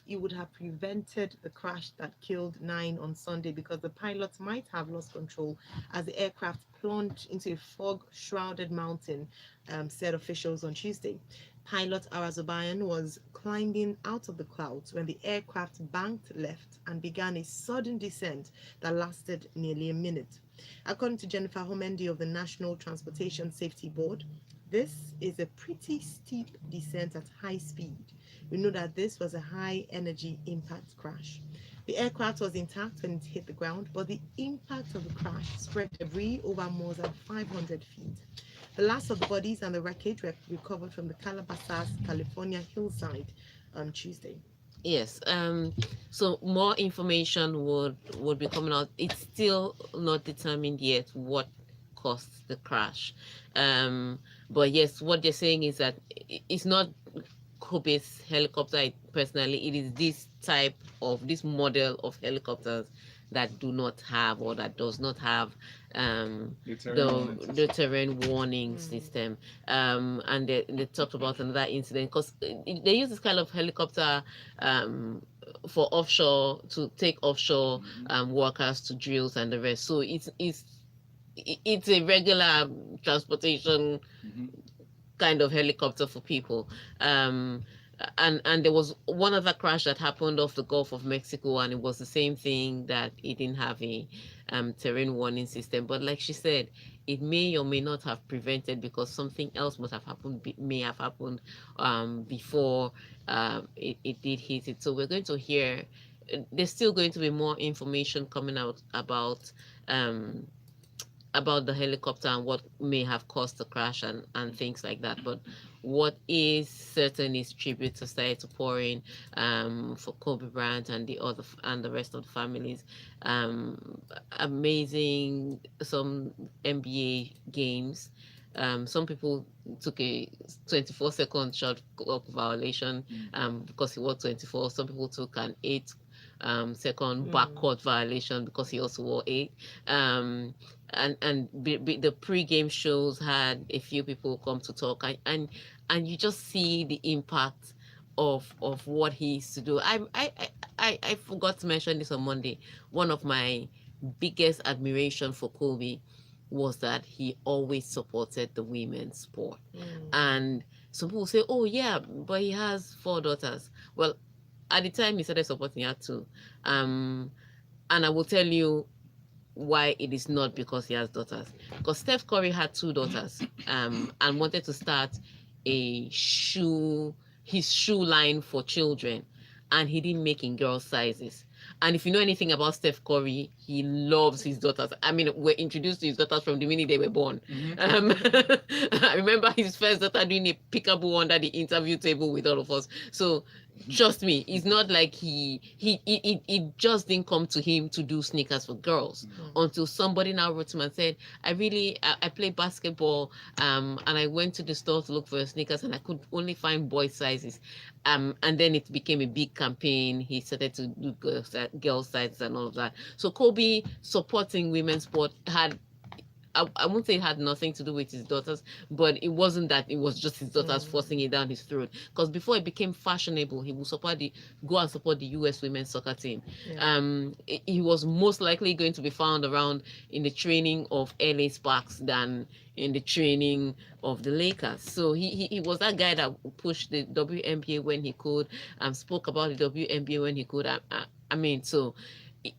it would have prevented the crash that killed 9 on Sunday, because the pilots might have lost control as the aircraft plunged into a fog-shrouded mountain, said officials on Tuesday. Pilot Arazobayan was climbing out of the clouds when the aircraft banked left and began a sudden descent that lasted nearly a minute. According to Jennifer Homendi of the National Transportation Safety Board, this is a pretty steep descent at high speed. We know that this was a high energy impact crash. The aircraft was intact when it hit the ground, but the impact of the crash spread debris over more than 500 feet. The last of the bodies and the wreckage were recovered from the Calabasas, California hillside on Tuesday. Yes. So more information would be coming out. It's still not determined yet what caused the crash. But yes, what they're saying is that it's not Kobe's helicopter personally. It is this model of helicopters that do not have, or that does not have, the terrain warning system. And they talked about another incident, because they use this kind of helicopter for offshore, to take offshore workers to drills and the rest. So it's a regular transportation kind of helicopter for people. And there was one other crash that happened off the Gulf of Mexico, and it was the same thing, that it didn't have a terrain warning system. But like she said, it may or may not have prevented, because something else must have happened, may have happened before it did hit it. So we're going to hear, there's still going to be more information coming out about the helicopter and what may have caused the crash, and things like that. But what is certain is tribute to started to pour in for Kobe Bryant and the rest of the families. Amazing, some NBA games. Some people took a 24-second shot clock violation because he was 24. Some people took an 8-second backcourt violation because he also wore 8. The pre-game shows had a few people come to talk, and you just see the impact of what he used to do. I forgot to mention this on Monday. One of my biggest admiration for Kobe was that he always supported the women's sport. And some people say, oh yeah, but he has 4 daughters. Well, at the time he started supporting her too. And I will tell you why it is not because he has daughters. Because Steph Curry had 2 daughters and wanted to start his shoe line for children, and he didn't make in girl sizes. And if you know anything about Steph Curry, he loves his daughters. I mean, we're introduced to his daughters from the minute they were born. I remember his first daughter doing a peekaboo under the interview table with all of us. So trust me, it's not like it just didn't come to him to do sneakers for girls until somebody now wrote to him and said, I play basketball and I went to the store to look for sneakers and I could only find boy sizes. And then it became a big campaign. He started to do girl sizes and all of that. So Kobe supporting women's sport had, I won't say it had nothing to do with his daughters, but it wasn't that it was just his daughters forcing it down his throat. Because before it became fashionable, he would go and support the U.S. women's soccer team. He was most likely going to be found around in the training of LA Sparks than in the training of the Lakers. So he was that guy that pushed the WNBA when he could, spoke about the WNBA when he could. I mean, so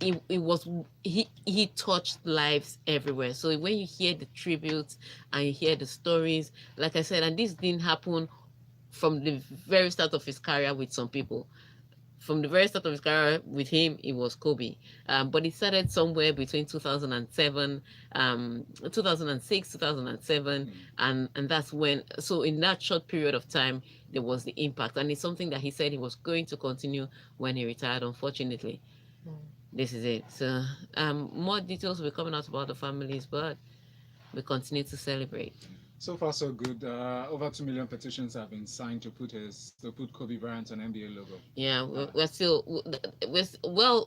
he touched lives everywhere. So when you hear the tributes and you hear the stories, like I said, and this didn't happen from the very start of his career with some people. From the very start of his career with him, it was Kobe. But it started somewhere between 2007, 2006, 2007. And that's when, so in that short period of time, there was the impact. And it's something that he said he was going to continue when he retired, unfortunately. This is it. So more details will be coming out about the families, but we continue to celebrate. So far, so good. Over 2 million petitions have been signed to put Kobe Bryant on NBA logo. Yeah, we're still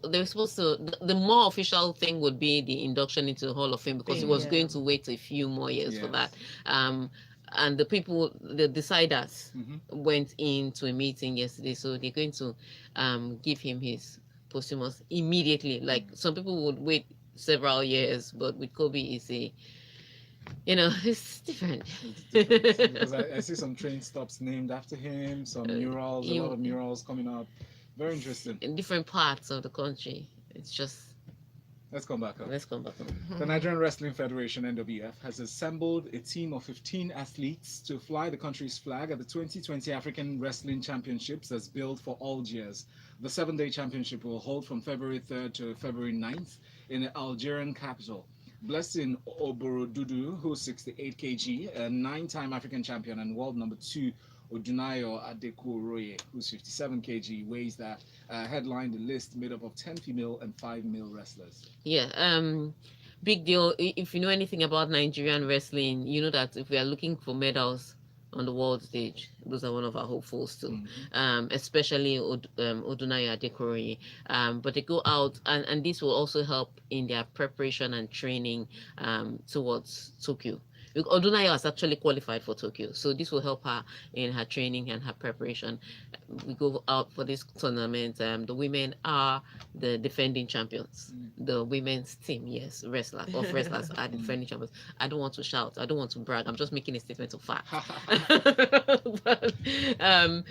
they're supposed to. The more official thing would be the induction into the Hall of Fame, because it was going to wait a few more years for that. and the people, the deciders, Mhm. went into a meeting yesterday, so they're going to give him his posthumous immediately. Like some people would wait several years, but with Kobe, is a, it's different. It's different because I see some train stops named after him, some murals, a lot You of murals coming up. Very interesting. in different parts of the country. It's just, Let's come back up. let's come back on. The Nigerian Wrestling Federation (NWF) has assembled a team of 15 athletes to fly the country's flag at the 2020 African Wrestling Championships that's billed for Algiers. The 7-day championship will hold from February 3rd to February 9th in the Algerian capital. Blessing Oborodudu, who's 68 kg, a 9-time African champion and world number 2, Odunayo Adekoroye, who's 57 kg, weighs that, headlined the list made up of 10 female and 5 male wrestlers. Yeah, big deal. If you know anything about Nigerian wrestling, you know that if we are looking for medals on the world stage, those are one of our hopefuls too. Especially Odunayo Adekoroye. But they go out, and this will also help in their preparation and training towards Tokyo. Odunayo has actually qualified for Tokyo, so this will help her in her training and her preparation. We go out for this tournament. The women are the defending champions. The women's team, yes, wrestlers are the defending champions. I don't want to shout. I don't want to brag. I'm just making a statement of fact. But,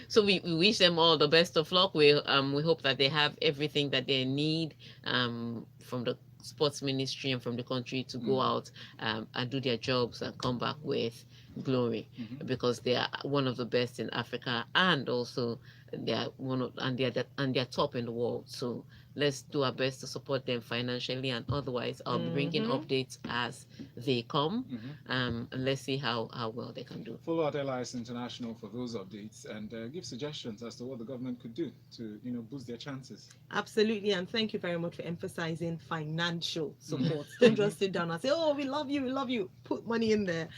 so we wish them all the best of luck. We hope that they have everything that they need from the sports ministry and from the country to go out and do their jobs and come back with glory, because they are one of the best in Africa, and also they are they're top in the world. So let's do our best to support them financially and otherwise. I'll be bringing updates as they come, and let's see how well they can do. Follow at LIS International for those updates and give suggestions as to what the government could do to boost their chances. Absolutely, and thank you very much for emphasizing financial support. Don't just sit down and say, "Oh, we love you, we love you." Put money in there.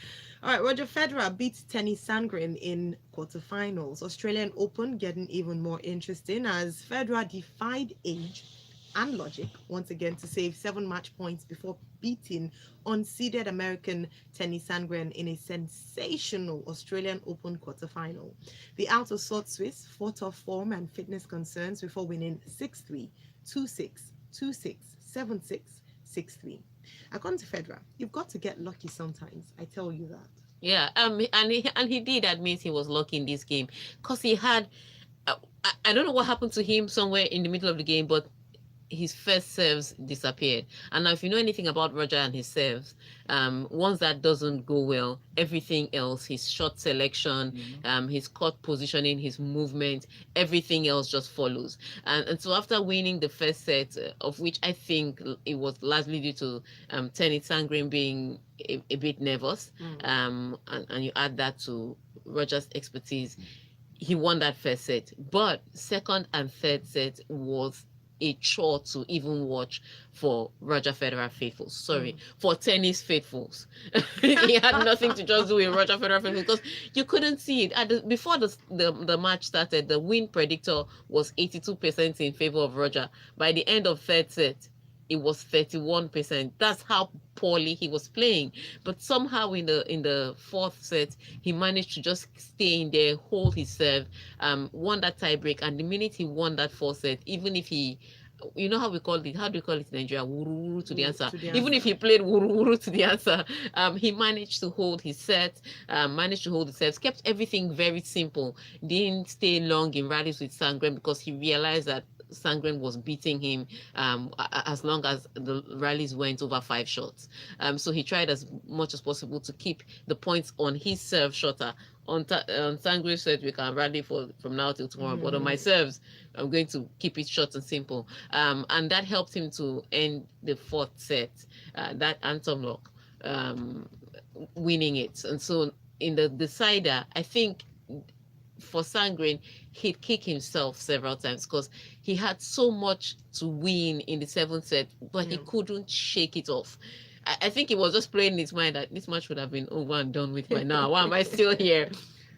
All right, Roger Federer beats Tennis Sangren in quarterfinals. Australian Open getting even more interesting as Federer defied age and logic once again to save 7 match points before beating unseeded American Tennis Sangren in a sensational Australian Open quarterfinal. The out-of-sort Swiss fought off form and fitness concerns before winning 6-3, 2-6, 2-6, 7-6, 6-3. According to Federer, you've got to get lucky sometimes. I tell you that. Yeah, and he did admit he was lucky in this game, because he had, I don't know what happened to him somewhere in the middle of the game, but his first serves disappeared. And now, if you know anything about Roger and his serves, once that doesn't go well, everything else, his shot selection, his court positioning, his movement, everything else just follows. And so after winning the first set, of which I think it was largely due to Tennis Sangren being a bit nervous, and you add that to Roger's expertise, he won that first set. But second and third set was a chore to even watch for Roger Federer faithfuls. Sorry, for tennis faithfuls. He had nothing to just do with Roger Federer faithfuls, because you couldn't see it. Before the match started, the win predictor was 82% in favor of Roger. By the end of third set, it was 31%. That's how poorly he was playing. But somehow in the fourth set, he managed to just stay in there, hold his serve, won that tie break. And the minute he won that fourth set, even if he, you know how we call it, how do we call it in Nigeria? Wuru to the answer. Even if he played wuru to the answer, he managed to hold his set, managed to hold the serves, kept everything very simple, didn't stay long in rallies with Sangren, because he realized that Sangren was beating him as long as the rallies went over 5 shots. So he tried as much as possible to keep the points on his serve shorter. On Sangren said we can rally from now till tomorrow, but on my serves, I'm going to keep it short and simple. And that helped him to end the fourth set, that Anthem lock, winning it. And so in the decider, I think for Sangren, he'd kick himself several times because he had so much to win in the seventh set, but he couldn't shake it off. I think he was just playing in his mind that this match would have been over and done with by now. Why am I still here?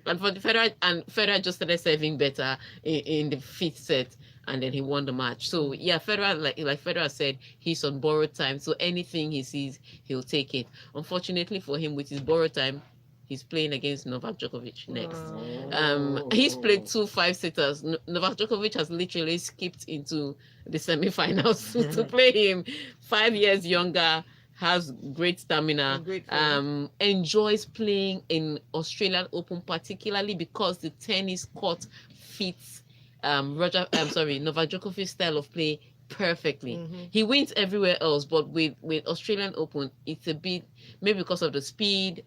And for the Federer just started serving better in the fifth set, and then he won the match. So yeah, Federer, like Federer said, he's on borrowed time. So anything he sees, he'll take it. Unfortunately for him, with his borrowed time, he's playing against Novak Djokovic next. Wow. He's played 2 5-setters. Novak Djokovic has literally skipped into the semi-finals to play him. 5 years younger, has great stamina, Great form. enjoys playing in Australian Open, particularly because the tennis court fits Novak Djokovic's style of play perfectly. He wins everywhere else, but with Australian Open, it's a bit, maybe because of the speed,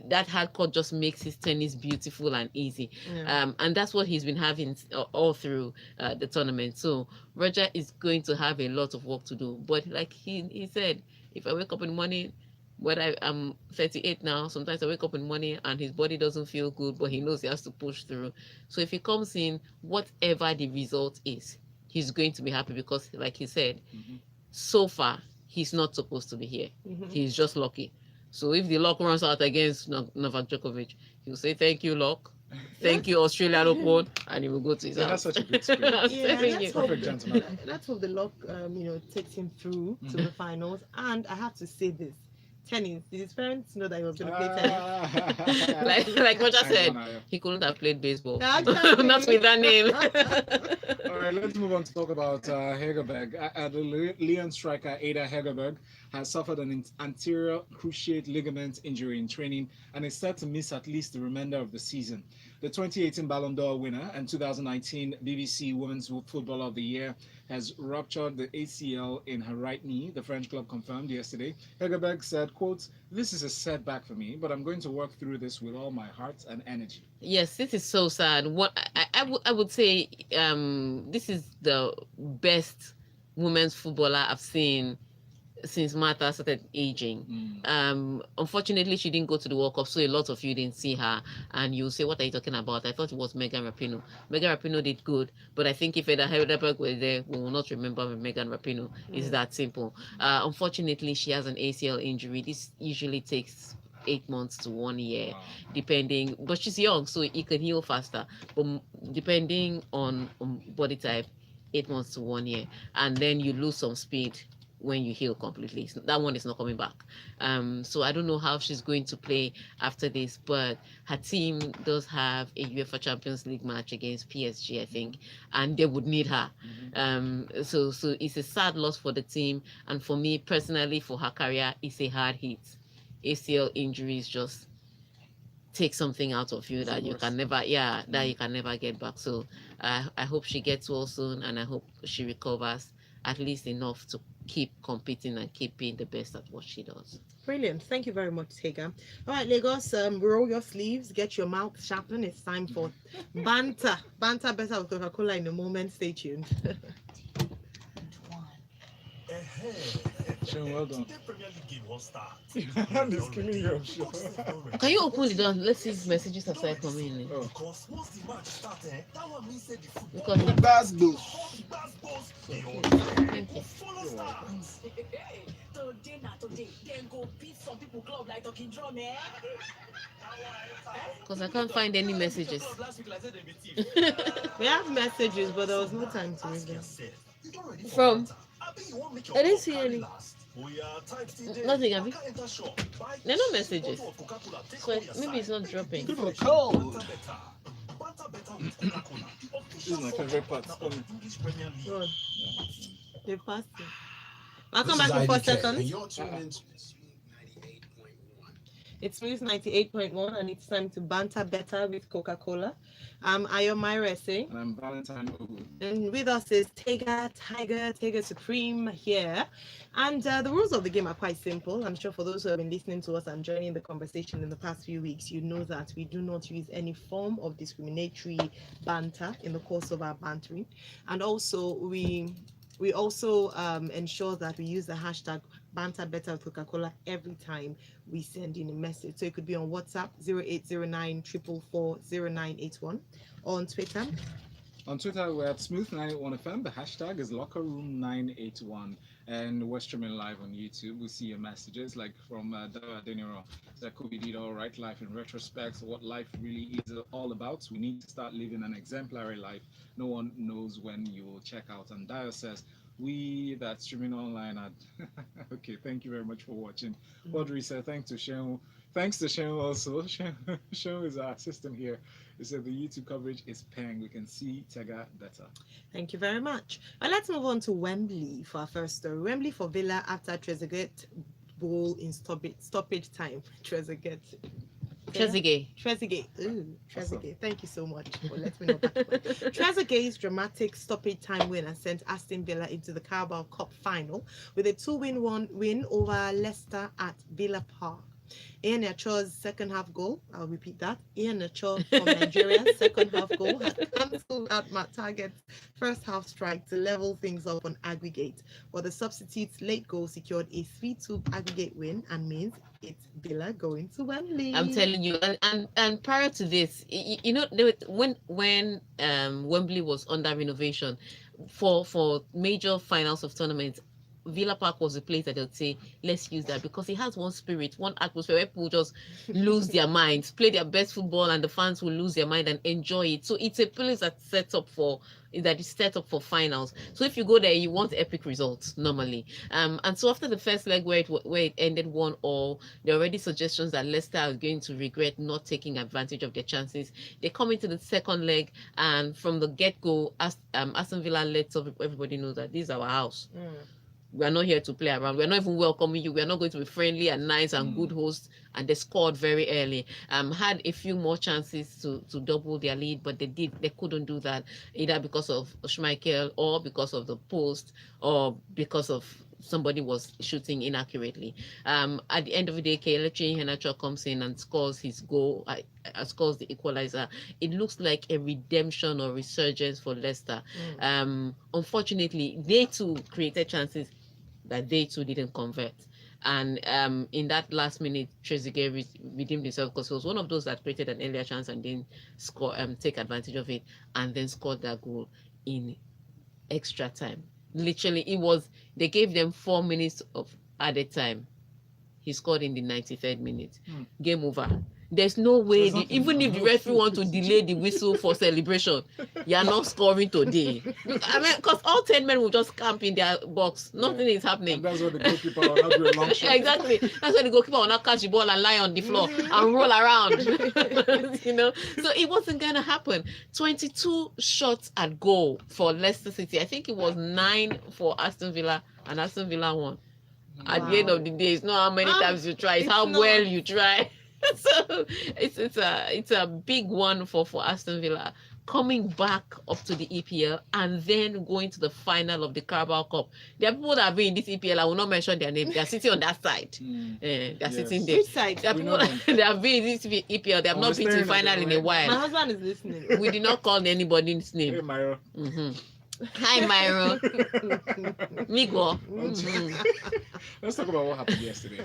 that hard court just makes his tennis beautiful and easy. Yeah. And that's what he's been having all through the tournament. So Roger is going to have a lot of work to do. But like he said, if I wake up in the morning, I'm 38 now, sometimes I wake up in the morning and his body doesn't feel good, but he knows he has to push through. So if he comes in, whatever the result is, he's going to be happy because, like he said, so far, he's not supposed to be here. He's just lucky. So if the luck runs out against Novak Djokovic, he'll say, thank you, luck. Thank you, Australian Open, and he will go to his house. That's such a good spirit. Perfect gentleman. Let's hope the luck, takes him through to the finals. And I have to say this. Tennis. Did his parents know that he was going to play tennis? like Roger said, he couldn't have played baseball. Yeah, Not with that name. All right, let's move on to talk about Hegerberg. The Lyon striker Ada Hegerberg has suffered an anterior cruciate ligament injury in training and is set to miss at least the remainder of the season. The 2018 Ballon d'Or winner and 2019 BBC Women's Footballer of the Year has ruptured the ACL in her right knee, the French club confirmed yesterday. Hegerberg said, quote, "This is a setback for me, but I'm going to work through this with all my heart and energy." Yes, this is so sad. What I would say, this is the best women's footballer I've seen since Martha started aging. Unfortunately, she didn't go to the World Cup, so a lot of you didn't see her. And you'll say, what are you talking about? I thought it was Megan Rapinoe. Megan Rapinoe did good, but I think if Ada Hegerberg were there, we will not remember Megan Rapinoe. It's that simple. Unfortunately, she has an ACL injury. This usually takes 8 months to 1 year, depending, but she's young, so it can heal faster. But depending on body type, 8 months to 1 year, and then you lose some speed when you heal completely. So that one is not coming back. So I don't know how she's going to play after this, but her team does have a UEFA Champions League match against PSG, I think, and they would need her. So it's a sad loss for the team, and for me personally, for her career, it's a hard hit. ACL injuries just take something out of you that you can never, that you can never get back. So I hope she gets well soon, and I hope she recovers at least enough to keep competing and keep being the best at what she does. Brilliant. Thank you very much, Tega. All right, Lagos, roll your sleeves, get your mouth sharpened. It's time for banter. Banter better with Coca-Cola in a moment. Stay tuned. Well done. Can you open the door? Let's see if messages are started coming in. Because once the match starts, that one means the Because thank you. Today, then go beat some people club like talking drum, eh? I can't find any messages. We have messages, but there was no time to read them. From? I didn't see any. Nothing, have you? There are no messages. So maybe it's not dropping. People are cold. This is my favorite part. Good. They passed it. I'll come back in 4 seconds. You're tuned into Smooth 98.1. It's Smooth 98.1, and it's time to banter better with Coca-Cola. I'm Ayo Mairo Ese. And I'm Valentine Ohu. And with us is Tega Supreme here. And the rules of the game are quite simple. I'm sure for those who have been listening to us and joining the conversation in the past few weeks, you know that we do not use any form of discriminatory banter in the course of our bantering. And also, we also ensure that we use the hashtag banter better with Coca-Cola every time we send in a message. So it could be on WhatsApp 0809 444 0981, or on Twitter. On Twitter, we're at Smooth981FM. The hashtag is LockerRoom981. and we're streaming live on YouTube. We see your messages like from Dawa Deniro. That Kobe did all right. Life in retrospect, so what life really is all about. We need to start living an exemplary life. No one knows when you will check out. And Dio says, we that streaming online are okay. Thank you very much for watching. Audrey said, thanks to Shen. Thanks to Shen also. Shen is our assistant here. He said the YouTube coverage is paying. We can see Tega better. Thank you very much. Well, let's move on to Wembley for our first story. Wembley for Villa after Trezeguet goal in stoppage time. Trezeguet. Trezeguet. Ooh, Trezeguet. Thank you so much for letting me know that. Trezeguet's dramatic stoppage time win has sent Aston Villa into the Carabao Cup final with a 2-1 win over Leicester at Villa Park. Ian Acho's second half goal, I'll repeat that. Ian Acho from Nigeria's second half goal had cancelled out Matt Target's first half strike to level things up on aggregate. But the substitute's late goal secured a 3-2 aggregate win and means it's Villa going to Wembley. I'm telling you, and prior to this, you know, when Wembley was under renovation for major finals of tournaments, Villa Park was a place that they'll say, let's use that because it has one spirit, one atmosphere where people just lose their minds, play their best football, and the fans will lose their mind and enjoy it. So it's a place that is set up for finals. So if you go there, you want epic results normally. And so after the first leg where it ended 1-1, there are already suggestions that Leicester are going to regret not taking advantage of their chances. They come into the second leg, and from the get-go, Aston Villa lets everybody know that this is our house. We are not here to play around. We are not even welcoming you. We are not going to be friendly and nice and good hosts. And they scored very early. Had a few more chances to double their lead, but they couldn't do that, either because of Schmeichel or because of the post or because of somebody was shooting inaccurately. At the end of the day, Kelechi Iheanacho comes in and scores his goal, scores the equalizer. It looks like a redemption or resurgence for Leicester. Unfortunately, they too created chances that they too didn't convert. And in that last minute, Trezeguet redeemed himself because he was one of those that created an earlier chance and didn't take advantage of it, and then scored that goal in extra time. Literally, they gave them 4 minutes of added time. He scored in the 93rd minute. Game over. There's no way, even if the referee want to delay the whistle for celebration, you are not scoring today. I mean, because all 10 men will just camp in their box. Nothing is happening. And that's what the goalkeeper will not do a long shot. Exactly. That's when the goalkeeper will not catch the ball and lie on the floor and roll around. You know, so it wasn't going to happen. 22 shots at goal for Leicester City. I think it was 9 for Aston Villa, and Aston Villa won. At the end of the day, it's not how many times you try, it's how well you try. So it's a big one for Aston Villa, coming back up to the EPL and then going to the final of the Carabao Cup. There are people that have been in this EPL, I will not mention their name. They are sitting on that side. They're sitting there. Which side? There are people that have been in this EPL. They have not been to the final in a while. My husband is listening. We did not call anybody's name. Hey, Mairo. Hi, Mairo. Migo. Let's talk about what happened yesterday.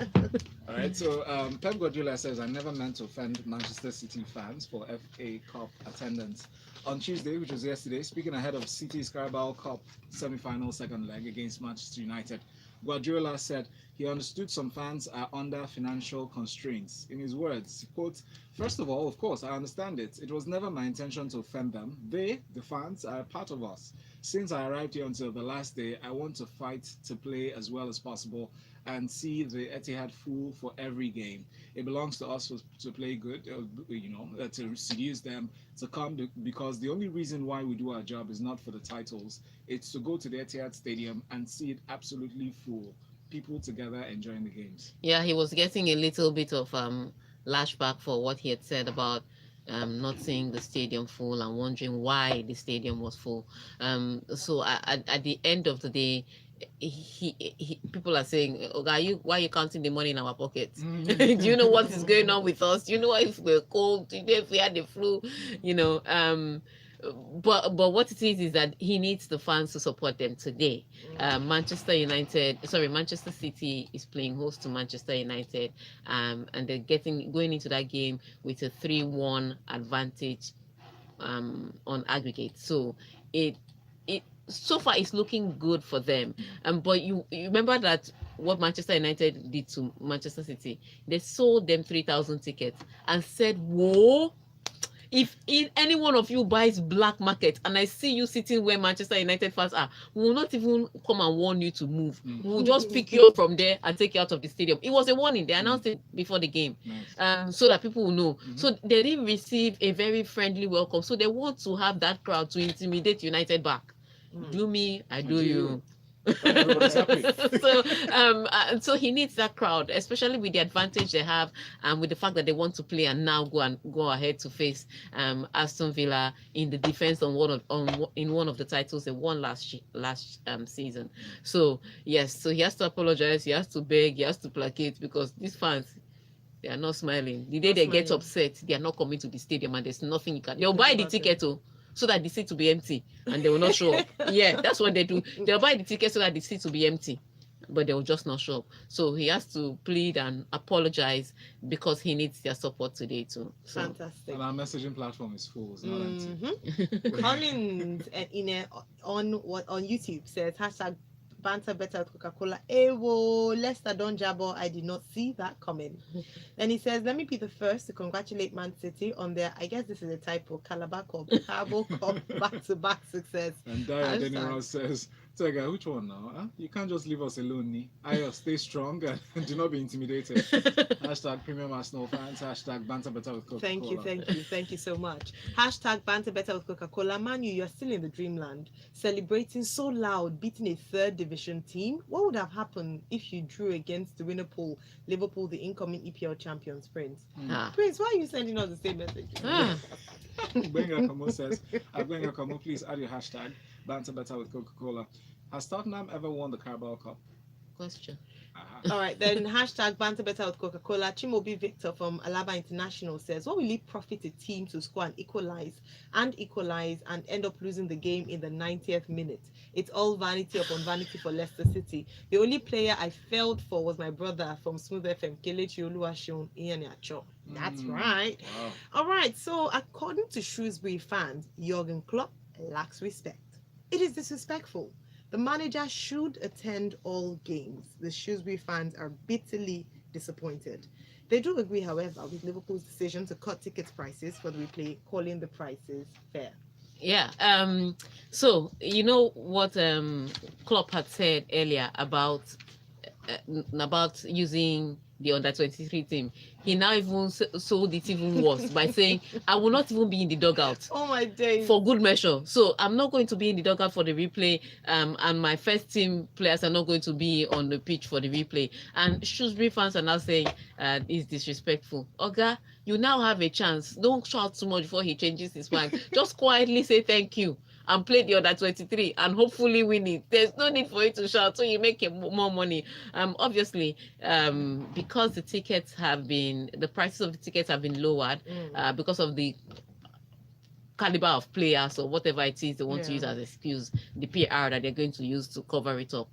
All right, so Pep Guardiola says, I never meant to offend Manchester City fans for FA Cup attendance. On Tuesday, which was yesterday, speaking ahead of City's Carabao Cup semi-final second leg against Manchester United, Guardiola said he understood some fans are under financial constraints. In his words, quote, first of all, of course, I understand it. It was never my intention to offend them. They, the fans, are a part of us. Since I arrived here until the last day, I want to fight to play as well as possible and see the Etihad full for every game. It belongs to us to play good, to seduce them, to come, because the only reason why we do our job is not for the titles. It's to go to the Etihad Stadium and see it absolutely full. People together enjoying the games. Yeah, he was getting a little bit of lashback for what he had said about not seeing the stadium full and wondering why the stadium was full. So at the end of the day, people are saying, okay, why are you counting the money in our pockets? Do you know what is going on with us? Do you know if we're cold? Do you know if we had the flu? But what it is that he needs the fans to support them today. Manchester City is playing host to Manchester United, and they're going into that game with a 3-1 advantage on aggregate. So so far it's looking good for them. But you remember that what Manchester United did to Manchester City? They sold them 3,000 tickets and said, "Whoa, if any one of you buys black market and I see you sitting where Manchester United fans are, we will not even come and warn you to move. We will just pick you up from there and take you out of the stadium." It was a warning. They announced it before the game, Nice. so that people will know. So they didn't receive a very friendly welcome. So they want to have that crowd to intimidate United back. Do me, I do you. Everybody's happy. So he needs that crowd, especially with the advantage they have, and with the fact that they want to play and now go ahead to face Aston Villa in the defense in one of the titles they won last season. So yes, so he has to apologize, he has to beg, he has to placate, because these fans, they are not smiling. The day Not they get smiling. upset, they are not coming to the stadium, and there's nothing you can. They'll buy the ticket so that the seat will be empty, and they will not show up. Yeah, that's what they do. They'll buy the ticket so that the seat will be empty, but they will just not show up. So he has to plead and apologize, because he needs their support today too. So Fantastic. And our messaging platform is full. It's not empty. Collins on YouTube says hashtag banter better with Coca-Cola. Ewo, Leicester don't jabber. I did not see that coming. Then he says, let me be the first to congratulate Man City on their, I guess this is a typo, Calabar Cup, Carbo Cup back-to-back success. And Daya Deniro says, Tega, which one now? Huh? You can't just leave us alone, Ni. Ayo, stay strong and do not be intimidated. Hashtag premium Arsenal fans. Hashtag banter better with Coca-Cola. Thank you so much. Hashtag banter better with Coca-Cola. Manu, you're still in the dreamland, celebrating so loud, beating a third division team. What would have happened if you drew against the winner pool, Liverpool, the incoming EPL champions, Prince? Prince, why are you sending us the same message? Benga Kamo says, Benga Kamo, please add your hashtag banter better with Coca-Cola. Has Tottenham ever won the Carabao Cup? Question. All right, then hashtag banter better with Coca-Cola. Chimobi Victor from Alaba International says, what will it profit a team to score and equalize and end up losing the game in the 90th minute? It's all vanity upon vanity for Leicester City. The only player I felt for was my brother from Smooth FM, Kelechi Oluwaseun Iheanacho. That's right. Wow. All right, so according to Shrewsbury fans, Jurgen Klopp lacks respect. It is disrespectful. The manager should attend all games. The Shrewsbury fans are bitterly disappointed. They do agree, however, with Liverpool's decision to cut ticket prices for the replay, calling the prices fair. Yeah. So you know what Klopp had said earlier about using the under-23 team. He now even sold it even worse by saying, I will not even be in the dugout. Oh my days. For good measure. So I'm not going to be in the dugout for the replay, and my first team players are not going to be on the pitch for the replay. And Shrewsbury fans are now saying it's disrespectful. Oga, you now have a chance. Don't shout too much before he changes his mind. Just quietly say thank you and play the under 23 and hopefully win it. There's no need for you to shout, so you make more money. Obviously, because the prices of the tickets have been lowered, because of the caliber of players or whatever it is they want to use as excuse, the PR that they're going to use to cover it up.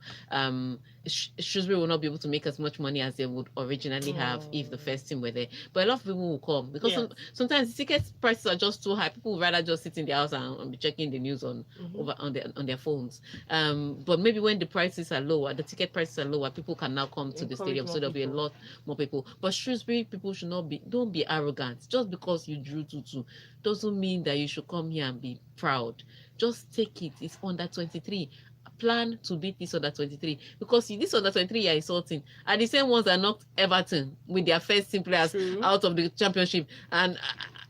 Shrewsbury will not be able to make as much money as they would originally have if the first team were there. But a lot of people will come because sometimes the ticket prices are just too high. People would rather just sit in their house and be checking the news on their phones. But maybe when the prices are lower, the ticket prices are lower, people can now come to the stadium, so there'll be a lot more people. But Shrewsbury people don't be arrogant. Just because you drew 2-2 doesn't mean that you should come here and be proud. Just take it. It's under 23. Plan to beat this under 23, because this under 23 you're insulting are the same ones that knocked Everton with their first team players out of the championship, and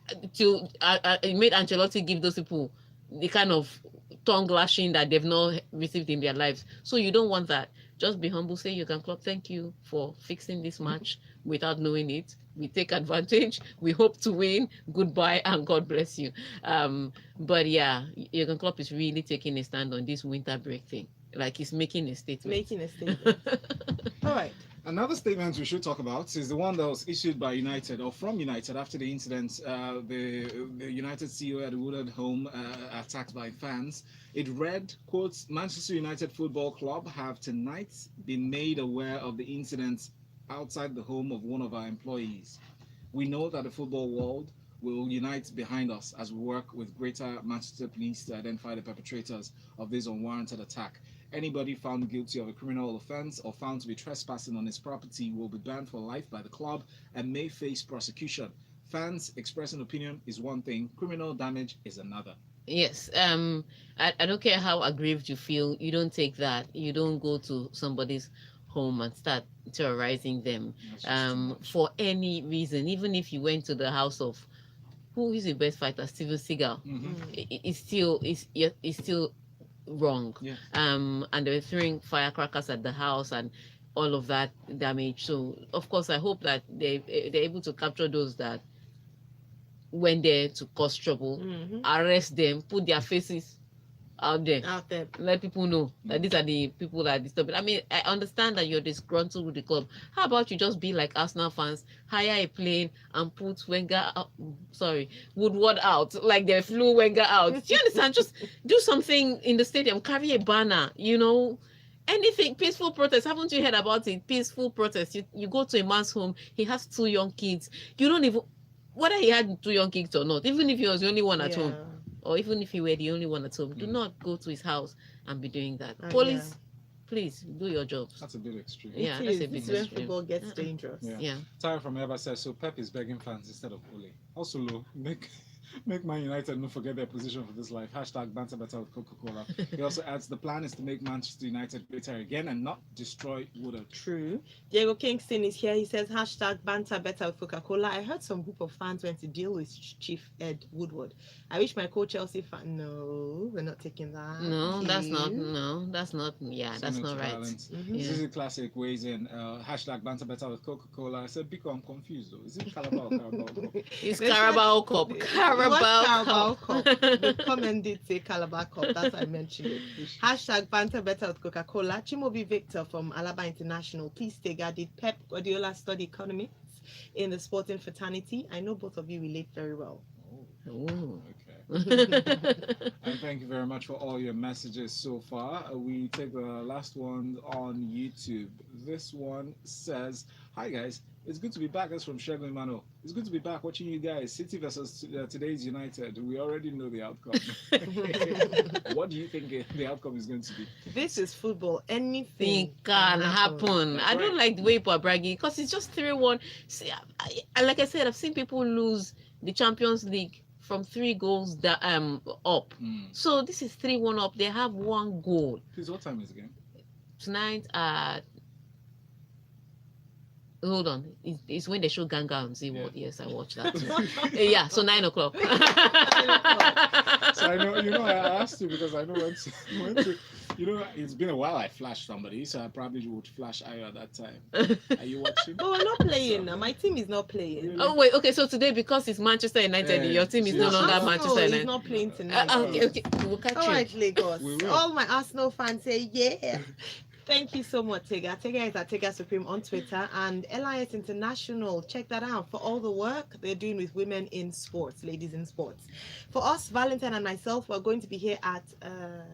it made Ancelotti give those people the kind of tongue lashing that they've not received in their lives. So you don't want that. Just be humble. Say, Jurgen Klopp, thank you for fixing this match without knowing it. We take advantage. We hope to win. Goodbye and God bless you. But yeah, Jurgen Klopp is really taking a stand on this winter break thing. Like he's making a statement. All right. Another statement we should talk about is the one that was issued by United, or from United, after the incident. The United CEO at Woodard Home attacked by fans. It read, quotes, Manchester United Football Club have tonight been made aware of the incident outside the home of one of our employees. We know that the football world will unite behind us as we work with Greater Manchester Police to identify the perpetrators of this unwarranted attack. Anybody found guilty of a criminal offense or found to be trespassing on his property will be banned for life by the club and may face prosecution. Fans expressing opinion is one thing, criminal damage is another. Yes. I don't care how aggrieved you feel. You don't take that. You don't go to somebody's home and start terrorizing them That's just too much. for any reason. Even if you went to the house of who is the best fighter, Steven Seagal, Mhm. it's still wrong. Yeah. And they were throwing firecrackers at the house and all of that damage. So of course, I hope that they're able to capture those that went there to cause trouble, Mhm. arrest them, put their faces out there, Out there. let people know that these are the people that are disturbing. I mean, I understand that you're disgruntled with the club. How about you just be like Arsenal fans, hire a plane and put Woodward out, like they flew Wenger out. Do you understand? Just do something in the stadium, carry a banner, anything, peaceful protest. Haven't you heard about it? Peaceful protest. You go to a man's home, he has 2 young kids. You don't even, whether he had 2 young kids or not, even if he was the only one at home, or even if he were the only one at home, do not go to his house and be doing that. Police, please do your jobs. That's a bit extreme. Yeah, It that's is. a bit This is when extreme. football gets dangerous. Yeah. Yeah. Tyra from Eva says, so Pep is begging fans instead of Ole. Also, Lo, make Man United not forget their position for this life. Hashtag banter better with Coca-Cola. He also adds, the plan is to make Manchester United greater again and not destroy Woodard. True. Diego Kingston is here. He says, hashtag banter better with Coca-Cola. I heard some group of fans went to deal with Chief Ed Woodward. I wish my co-Chelsea fan. No, we're not taking that. No, that's not. Please. No, that's not. Yeah, that's Similar not to right. violence. Mhm. Yeah. This is a classic weighs in. Hashtag banter better with Coca-Cola. I said, Biko, I'm confused though. Is it Carabao or Carabao? It's They said- Carabao Cup. It was Carabao Carabao Cup. Cup. The comment did say Calabar Cup. That's why I mentioned it. Hashtag banter better with Coca-Cola. Chimobi Victor from Alaba International. Please, Tega, did Pep Guardiola study economics in the sporting fraternity? I know both of you relate very well. Ooh. Okay. And thank you very much for all your messages so far. We take the last one on YouTube. This one says, hi guys, it's good to be back. That's from Shegun Mano. It's good to be back watching you guys. City versus today's United. We already know the outcome. What do you think the outcome is going to be? This is football. Anything Thing can happen. That's I don't right. like the way people are bragging because it's just 3-1. See, like I said, I've seen people lose the Champions League from 3 goals up. So this is 3-1 up. They have 1 goal. Please, what time is the game? Tonight at hold on, it's when they show Ganga on Z-World. Yes, I watched that too. Yeah, so 9 o'clock. So I know, I asked you because I know when to it's been a while I flashed somebody, so I probably would flash Ayo at that time. Are you watching? But we're not playing now. My team is not playing. Really? Oh wait, okay, so today because it's Manchester United, Yeah, your team is yeah. no longer Arsenal Manchester He's United. not playing tonight. Okay, we'll catch All you. right, Lagos. We will. All my Arsenal fans say yeah. Thank you so much, Tega. Tega is at Tega Supreme on Twitter, and LIS International. Check that out for all the work they're doing with women in sports, ladies in sports. For us, Valentine and myself, we're going to be here at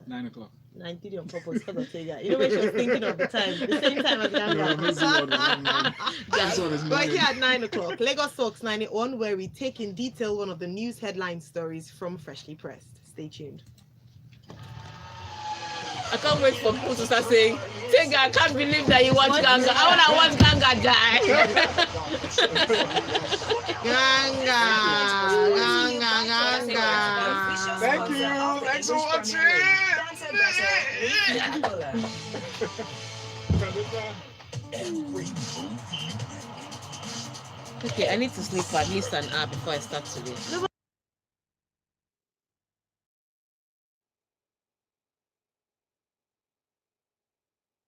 9 o'clock. 9 on purpose because of Tega. You know when she was thinking of the time, the same time as No, this one was Ganga. 9. This one is We're 9. here at 9 o'clock. Lagos Talks 91, where we take in detail one of the news headline stories from Freshly Pressed. Stay tuned. I can't wait for people to start saying, Tega, I can't believe that you want Ganga. I want Ganga die. Ganga. Thank you. Thanks for watching. Okay, I need to sleep for at least an hour before I start today. No,